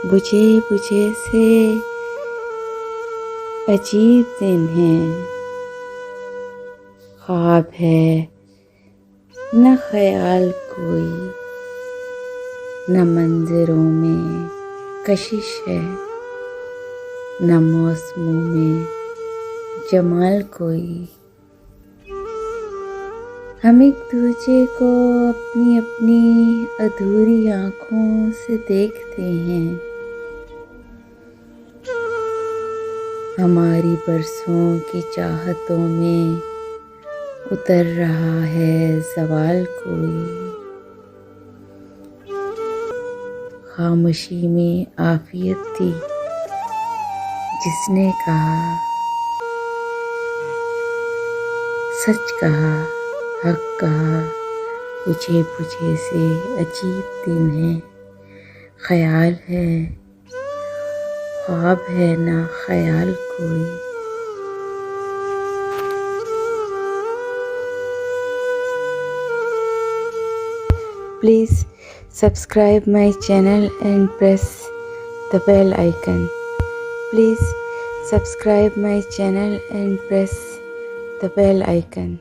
बुझे बुझे से अजीब दिन है, ख्वाब है न ख्याल कोई, न मंज़रों में कशिश है, न मौसमों में जमाल कोई। हम एक दूजे को अपनी अपनी अधूरी आँखों से देखते हैं। हमारी बरसों की चाहतों में उतर रहा है ज़वाल कोई। खामोशी में आफियत थी जिसने कहा, सच कहा, हक कहा। बुझे बुझे से अजीब दिन है, ख्याल है, ख्वाब है ना ख्याल कोई। Please subscribe my channel and press the bell icon. Please subscribe my channel and press the bell icon.